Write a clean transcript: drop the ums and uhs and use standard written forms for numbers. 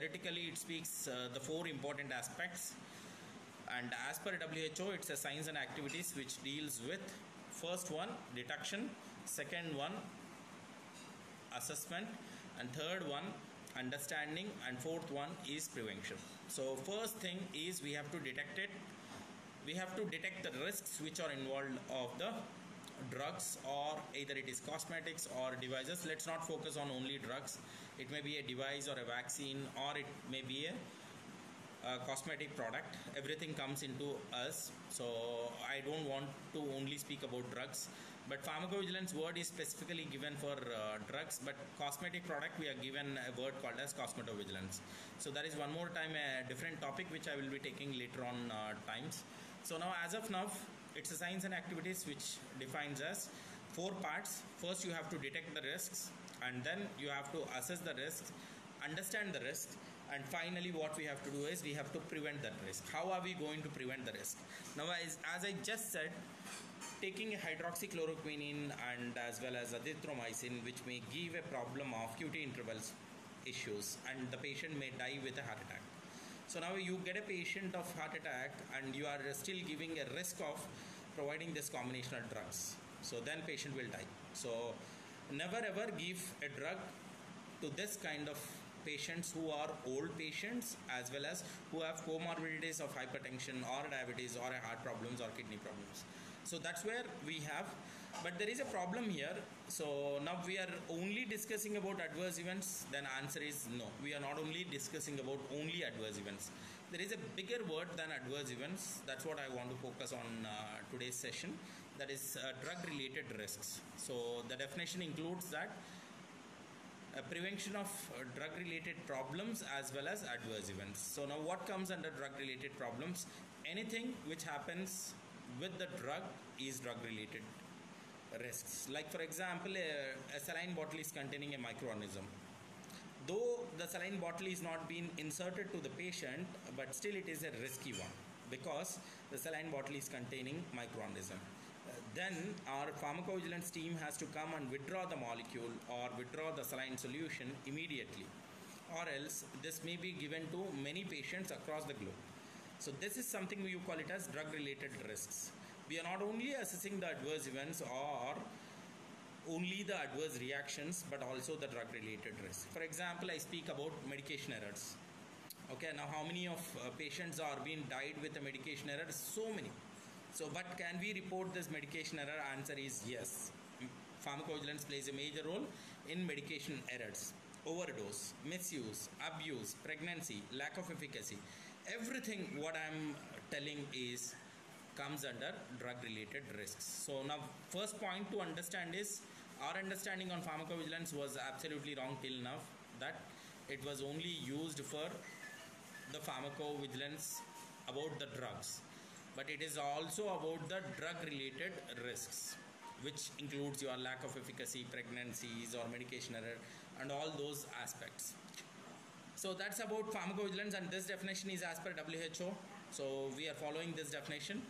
theoretically it speaks the four important aspects, and as per WHO it's a science and activities which deals with first one detection, second one assessment, and third one understanding, and fourth one is prevention. So first thing is we have to detect it. We have to detect the risks which are involved of the drugs, or either it is cosmetics or devices. Let's not focus on only drugs. It may be a device or a vaccine, or it may be a cosmetic product. Everything comes into us, so I don't want to only speak about drugs, but pharmacovigilance word is specifically given for drugs, but cosmetic product we are given a word called as cosmetovigilance. So that is one more time a different topic which I will be taking later on times. So now, as of now, it's a science and activities which defines as four parts. First you have to detect the risks, and then you have to assess the risks, understand the risk, and finally what we have to do is we have to prevent that risk. How are we going to prevent the risk? Now, as I just said, taking a hydroxychloroquine and as well as azithromycin, which may give a problem of QT intervals issues, and the patient may die with a heart attack. So now you get a patient of heart attack and you are still giving a risk of providing this combination of drugs, so then patient will die. So never ever give a drug to this kind of patients who are old patients, as well as who have comorbidities of hypertension or diabetes or heart problems or kidney problems. So that's where we have, but there is a problem here. So now we are only discussing about adverse events, then answer is no. We are not only discussing about only adverse events. There is a bigger word than adverse events. That's what I want to focus on today's session. That is drug related risks. So the definition includes that prevention of drug related problems as well as adverse events. So now what comes under drug related problems? Anything which happens with the drug is drug related risks. Like for example, a saline bottle is containing a microorganism. Though the saline bottle is not being inserted to the patient, but still it is a risky one because the saline bottle is containing microorganism. Then our pharmacovigilance team has to come and withdraw the molecule or withdraw the saline solution immediately, or else this may be given to many patients across the globe. So this is something you call it as drug related risks. We are not only assessing the adverse events or only the adverse reactions, but also the drug related risk. For example, I speak about medication errors. Okay, now how many of patients are being died with a medication error? So many. So but can we report this medication error? Answer is yes. Pharmacovigilance plays a major role in medication errors. Overdose, misuse, abuse, pregnancy, lack of efficacy, everything what I am telling is comes under drug related risks. So now first point to understand is our understanding on pharmacovigilance was absolutely wrong till now, that it was only used for the pharmacovigilance about the drugs, but it is also about the drug related risks, which includes your lack of efficacy, pregnancies or medication error and all those aspects. So that's about pharmacovigilance, and this definition is as per WHO. So we are following this definition.